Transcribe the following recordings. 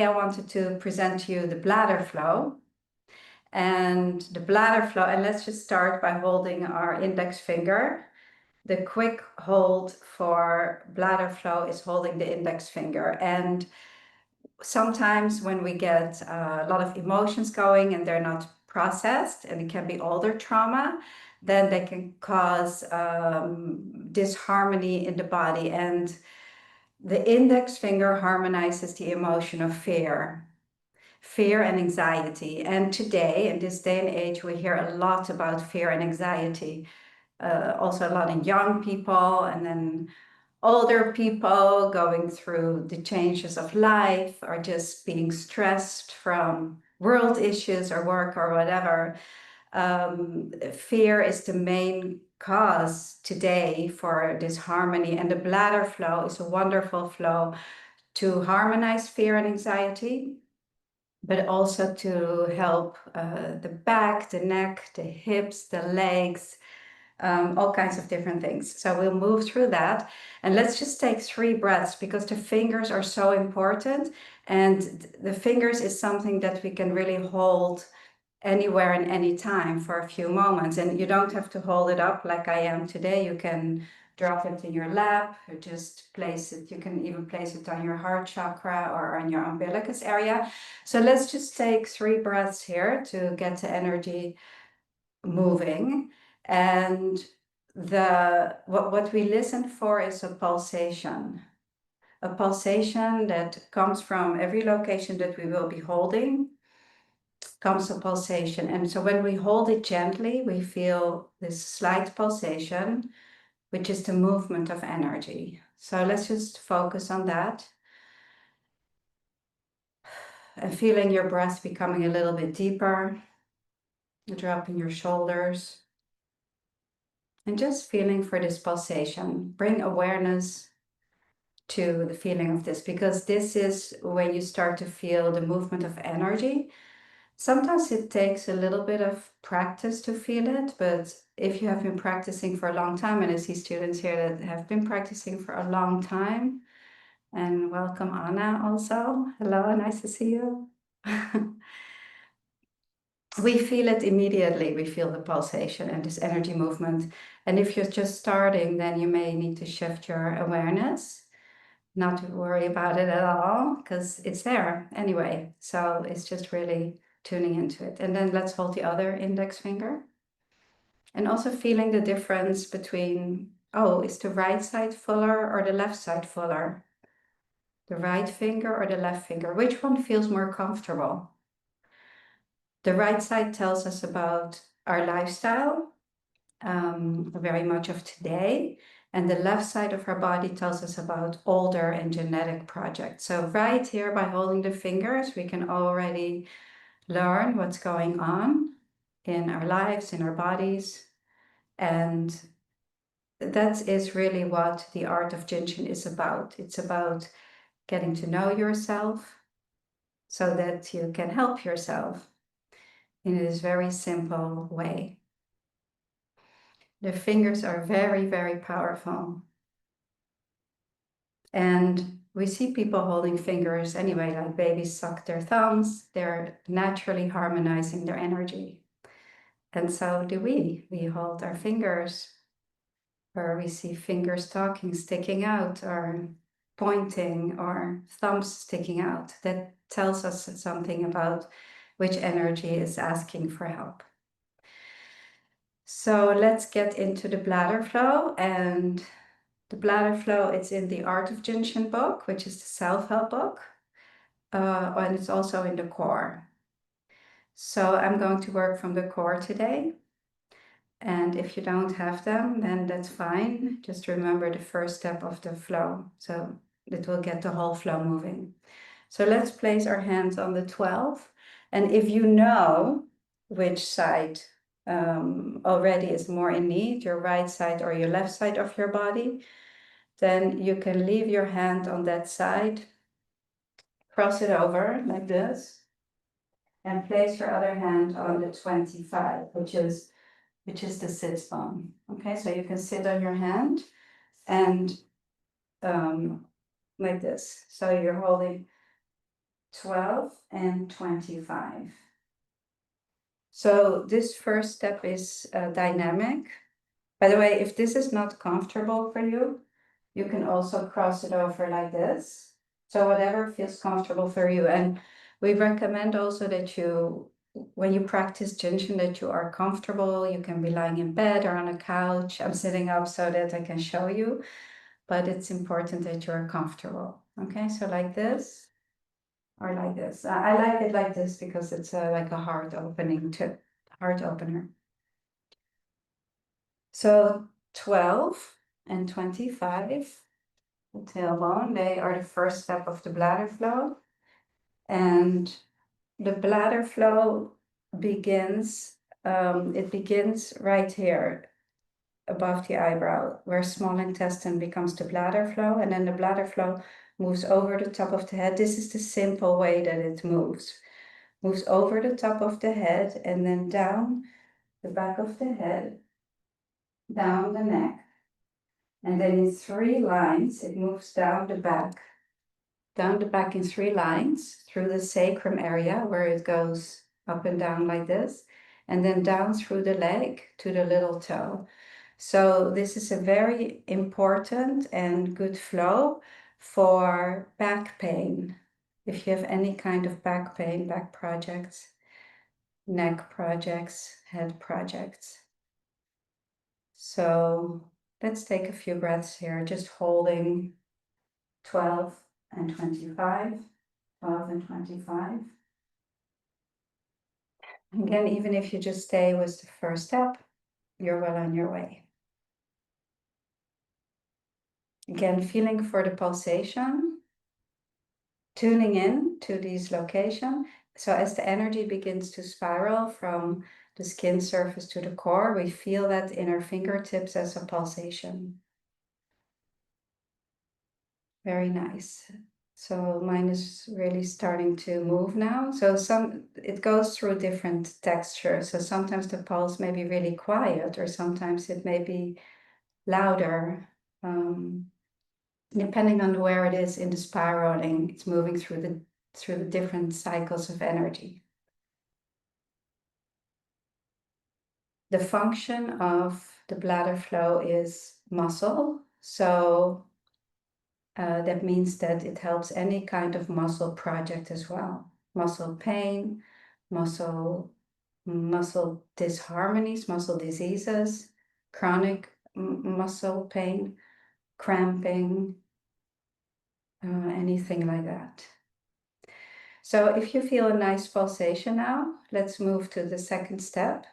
today I wanted to present to you the bladder flow. And the bladder flow, and let's just start by holding our index finger. The quick hold for bladder flow is holding the index finger. And sometimes when we get a lot of emotions going and they're not processed, and it can be older trauma, then they can cause disharmony in the body. And the index finger harmonizes the emotion of fear and anxiety. And today, in this day and age, we hear a lot about fear and anxiety. Also a lot in young people, and then older people going through the changes of life, or just being stressed from world issues or work or whatever. Fear is the main cause today for disharmony, and the bladder flow is a wonderful flow to harmonize fear and anxiety, but also to help the back, the neck, the hips, the legs, all kinds of different things. So we'll move through that. And let's just take 3 breaths, because the fingers are so important. And the fingers is something that we can really hold anywhere and anytime for a few moments. And you don't have to hold it up like I am today. You can drop it in your lap, or just place it. You can even place it on your heart chakra or on your umbilicus area. So let's just take 3 breaths here to get the energy moving. And what we listen for is a pulsation that comes from every location that we will be holding. Comes a pulsation, and so when we hold it gently, we feel this slight pulsation, which is the movement of energy. So let's just focus on that, and feeling your breath becoming a little bit deeper, dropping your shoulders, and just feeling for this pulsation. Bring awareness to the feeling of this, because this is when you start to feel the movement of energy. Sometimes it takes a little bit of practice to feel it, but if you have been practicing for a long time, and I see students here that have been practicing for a long time, and welcome Anna also. Hello, nice to see you. We feel it immediately. We feel the pulsation and this energy movement. And if you're just starting, then you may need to shift your awareness, not to worry about it at all, because it's there anyway. So it's just really tuning into it. And then let's hold the other index finger. And also feeling the difference between, is the right side fuller or the left side fuller? The right finger or the left finger? Which one feels more comfortable? The right side tells us about our lifestyle, very much of today. And the left side of our body tells us about older and genetic projects. So right here, by holding the fingers, we can already learn what's going on in our lives, in our bodies. And that is really what the art of Jin Shin is about. It's about getting to know yourself so that you can help yourself in this very simple way. The fingers are very, very powerful. And we see people holding fingers anyway, like babies suck their thumbs. They're naturally harmonizing their energy. And so do we. We hold our fingers, or we see fingers talking, sticking out, or pointing, or thumbs sticking out. That tells us something about which energy is asking for help. So let's get into the bladder flow. And the bladder flow, it's in the Art of Jin Shin book, which is the self-help book. And it's also in the core. So I'm going to work from the core today. And if you don't have them, then that's fine. Just remember the first step of the flow. So it will get the whole flow moving. So let's place our hands on the 12. And if you know which side already is more in need, your right side or your left side of your body, then you can leave your hand on that side, cross it over like this, and place your other hand on the 25, which is the sit bone. Okay, so you can sit on your hand and like this. So you're holding 12, and 25. So this first step is dynamic. By the way, if this is not comfortable for you, you can also cross it over like this. So whatever feels comfortable for you. And we recommend also that you, when you practice jinshin, that you are comfortable. You can be lying in bed or on a couch. I'm sitting up so that I can show you, but it's important that you're comfortable. Okay, so like this or like this. I like it like this because it's like a heart opening too, heart opener. So 12 and 25, the tailbone, they are the first step of the bladder flow. And the bladder flow begins, it begins right here above the eyebrow, where small intestine becomes the bladder flow, and then the bladder flow moves over the top of the head. This is the simple way that it moves. Moves over the top of the head and then down the back of the head, down the neck, and then in 3 lines, it moves down the back in 3 lines through the sacrum area where it goes up and down like this, and then down through the leg to the little toe. So this is a very important and good flow for back pain. If you have any kind of back pain, back projects, neck projects, head projects. So let's take a few breaths here, just holding 12 and 25, 12 and 25. Again, even if you just stay with the first step, you're well on your way. Again, feeling for the pulsation, tuning in to these locations. So as the energy begins to spiral from the skin surface to the core, we feel that in our fingertips as a pulsation. Very nice. So mine is really starting to move now. So it goes through different textures. So sometimes the pulse may be really quiet, or sometimes it may be louder. Depending on where it is in the spiraling, it's moving through the different cycles of energy. The function of the bladder flow is muscle. So that means that it helps any kind of muscle project as well. Muscle pain, muscle disharmonies, muscle diseases, chronic muscle pain, cramping, anything like that. So if you feel a nice pulsation now, let's move to the second step,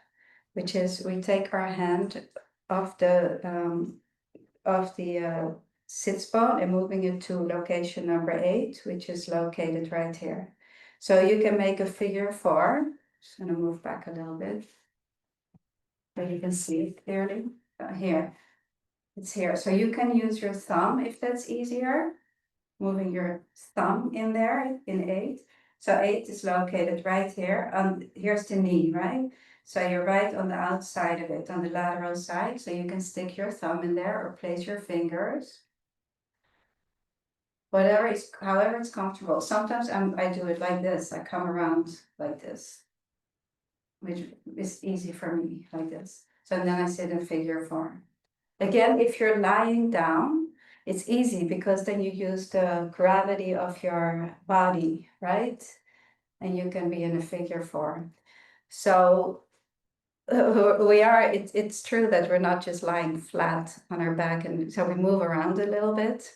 which is we take our hand off the sits bone and moving it to location number 8, which is located right here. So you can make a figure 4. Just gonna move back a little bit so you can see it clearly. Here, it's here. So you can use your thumb if that's easier, moving your thumb in there in 8. So 8 is located right here. Here's the knee, right? So you're right on the outside of it, on the lateral side. So you can stick your thumb in there or place your fingers. However it's comfortable. Sometimes I do it like this. I come around like this, which is easy for me, like this. So then I sit in figure 4. Again, if you're lying down, it's easy because then you use the gravity of your body, right? And you can be in a figure 4. So it's true that we're not just lying flat on our back, and so we move around a little bit.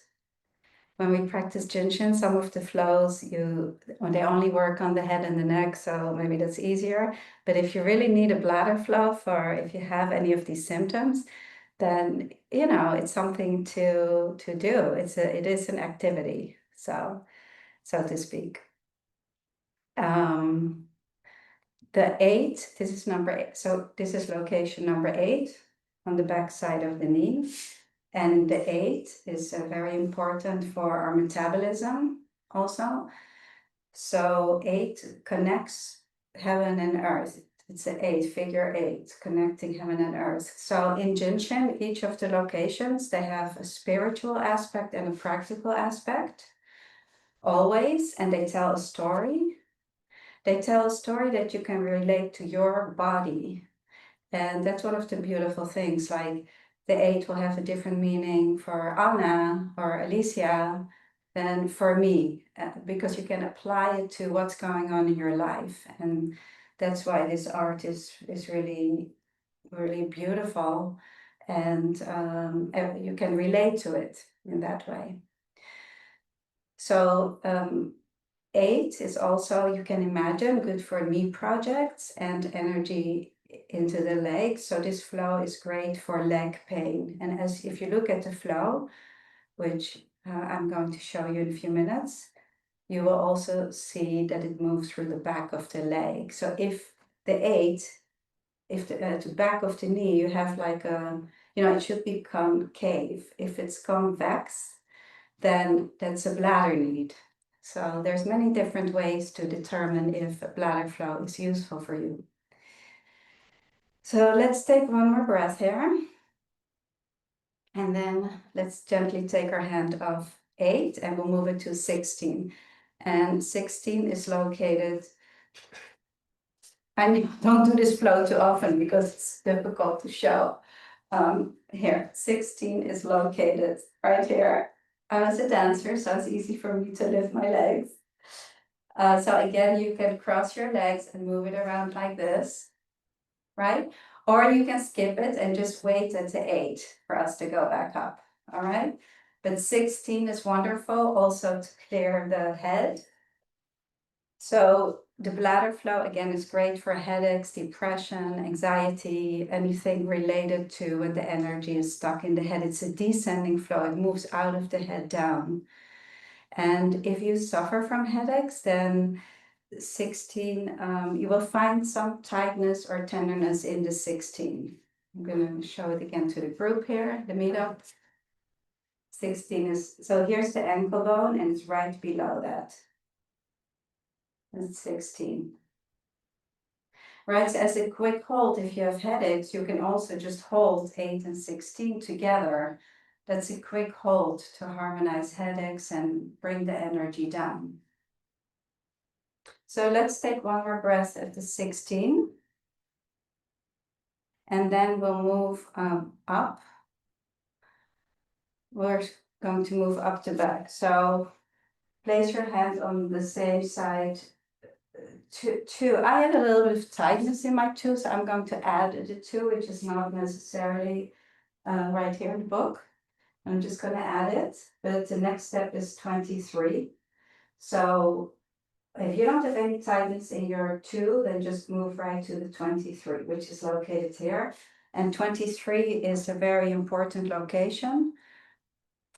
When we practice jinshin, some of the flows they only work on the head and the neck, so maybe that's easier. But if you really need a bladder flow for if you have any of these symptoms, then it's something to do. It is an activity, so to speak. The 8, this is number 8. So this is location number 8 on the back side of the knee. And the 8 is very important for our metabolism also. So 8 connects heaven and earth. It's an 8, figure 8, connecting heaven and earth. So in Jinshin, each of the locations, they have a spiritual aspect and a practical aspect. always, and they tell a story. They tell a story that you can relate to your body. And that's one of the beautiful things. Like the 8 will have a different meaning for Anna or Alicia than for me, because you can apply it to what's going on in your life. And that's why this art is really, really beautiful. And you can relate to it in that way. So 8 is also, you can imagine, good for knee projects and energy into the legs. So this flow is great for leg pain. And as if you look at the flow, which I'm going to show you in a few minutes, you will also see that it moves through the back of the leg. So if the 8, if the back of the knee, you have like a, it should be concave. If it's convex, then that's a bladder need. So there's many different ways to determine if a bladder flow is useful for you. So let's take one more breath here. And then let's gently take our hand off 8 and we'll move it to 16. And 16 is located, I don't do this flow too often because it's difficult to show. Here, 16 is located right here. I was a dancer, so it's easy for me to lift my legs. So again, you can cross your legs and move it around like this, right? Or you can skip it and just wait at the 8 for us to go back up, all right? But 16 is wonderful also to clear the head. So the bladder flow, again, is great for headaches, depression, anxiety, anything related to when the energy is stuck in the head. It's a descending flow. It moves out of the head down. And if you suffer from headaches, then 16, you will find some tightness or tenderness in the 16. I'm going to show it again to the group here, the meetup. 16 is, so here's the ankle bone and it's right below that. That's 16. Right, so as a quick hold, if you have headaches, you can also just hold 8 and 16 together. That's a quick hold to harmonize headaches and bring the energy down. So let's take one more breath at the 16. And then we'll move up. We're going to move up the back. So place your hand on the same side. Two. I had a little bit of tightness in my 2, so I'm going to add the 2, which is not necessarily right here in the book. I'm just going to add it, but the next step is 23. So if you don't have any tightness in your 2, then just move right to the 23, which is located here. And 23 is a very important location.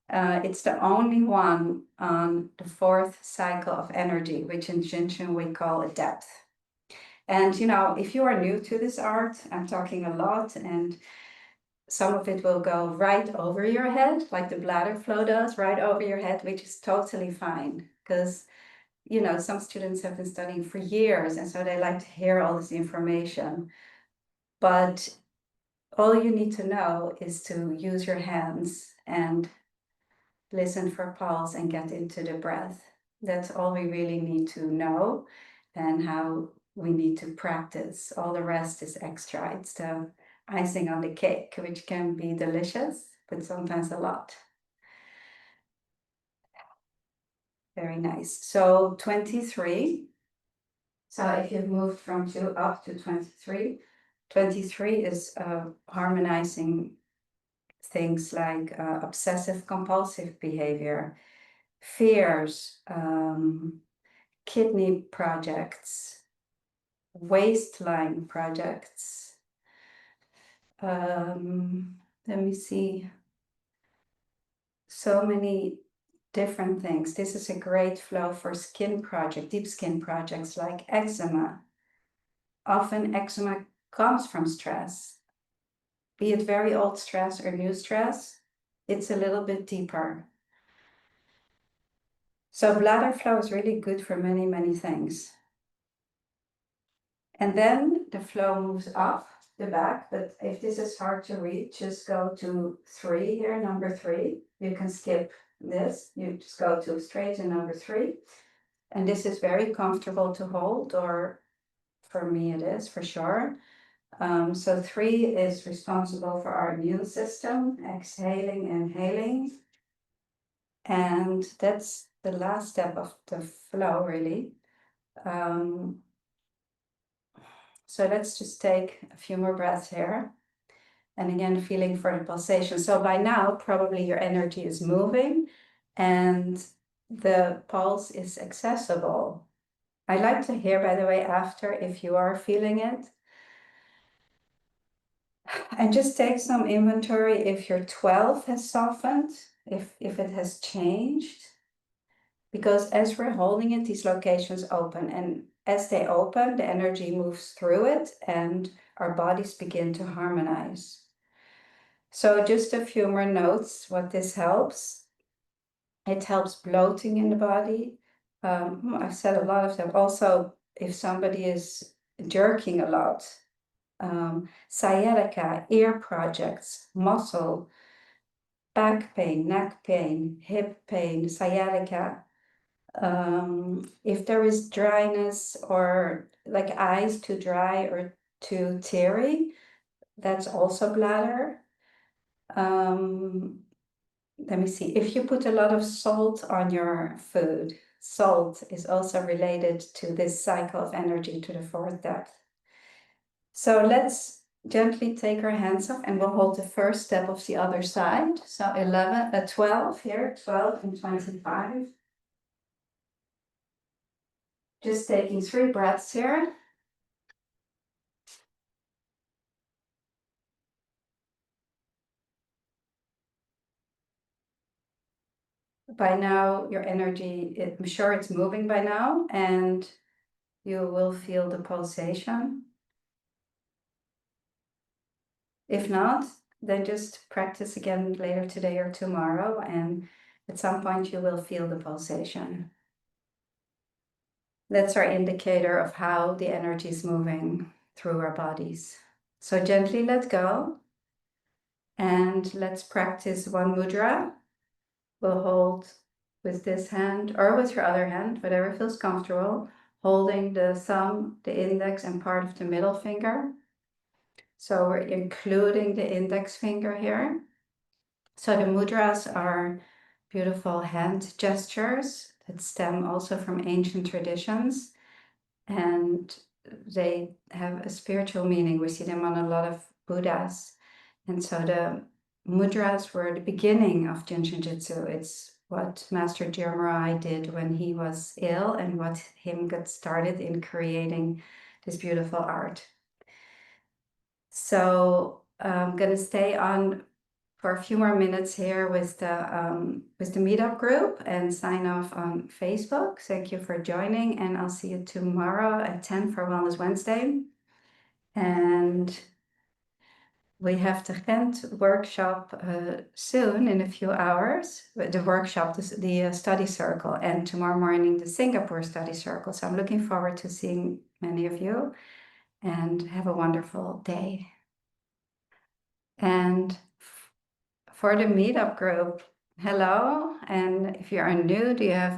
It's the only one on the 4th cycle of energy, which in Jin Shin we call a depth. And if you are new to this art, I'm talking a lot, and some of it will go right over your head, like the bladder flow does, right over your head, which is totally fine. Because, some students have been studying for years, and so they like to hear all this information. But all you need to know is to use your hands and listen for pulse and get into the breath. That's all we really need to know, and how we need to practice. All the rest is extra. It's the icing on the cake, which can be delicious, but sometimes a lot. Very nice. So 23. So if you've moved from 2 up to 23, 23 is harmonizing things like obsessive compulsive behavior, fears, kidney projects, waistline projects. Let me see. So many different things. This is a great flow for skin project, deep skin projects like eczema. Often eczema comes from stress, be it very old stress or new stress. It's a little bit deeper. So bladder flow is really good for many, many things. And then the flow moves up the back, but if this is hard to read, just go to 3 here, number 3. You can skip this. You just go to straight to number 3. And this is very comfortable to hold, or for me it is for sure. So 3 is responsible for our immune system, exhaling, inhaling. And that's the last step of the flow, really. So let's just take a few more breaths here. And again, feeling for the pulsation. So by now, probably your energy is moving and the pulse is accessible. I like to hear, by the way, after if you are feeling it. And just take some inventory if your 12 has softened, if it has changed. Because as we're holding it, these locations open. And as they open, the energy moves through it and our bodies begin to harmonize. So just a few more notes, what this helps. It helps bloating in the body. I've said a lot of them. Also, if somebody is jerking a lot, sciatica, ear projects, muscle, back pain, neck pain, hip pain, sciatica. If there is dryness or like eyes too dry or too teary, that's also bladder. Let me see, if you put a lot of salt on your food, salt is also related to this cycle of energy to the 4th depth. So let's gently take our hands off and we'll hold the first step of the other side. So 12 here, 12 and 25. Just taking 3 breaths here. By now, your energy, I'm sure it's moving by now, and you will feel the pulsation. If not, then just practice again later today or tomorrow, and at some point you will feel the pulsation. That's our indicator of how the energy is moving through our bodies. So gently let go, and let's practice one mudra. We'll hold with this hand or with your other hand, whatever feels comfortable, holding the thumb, the index, and part of the middle finger. So we're including the index finger here. So the mudras are beautiful hand gestures that stem also from ancient traditions, and they have a spiritual meaning. We see them on a lot of Buddhas. And so the mudras were the beginning of Jinshin Jitsu. It's what Master Jiramarai did when he was ill and what him got started in creating this beautiful art. So I'm going to stay on for a few more minutes here with the meetup group and sign off on Facebook. Thank you for joining, and I'll see you tomorrow at 10 for Wellness Wednesday. And we have the Ghent workshop soon in a few hours. The workshop, the study circle, and tomorrow morning the Singapore study circle. So I'm looking forward to seeing many of you, and have a wonderful day. And for the meetup group, hello. And if you are new, do you have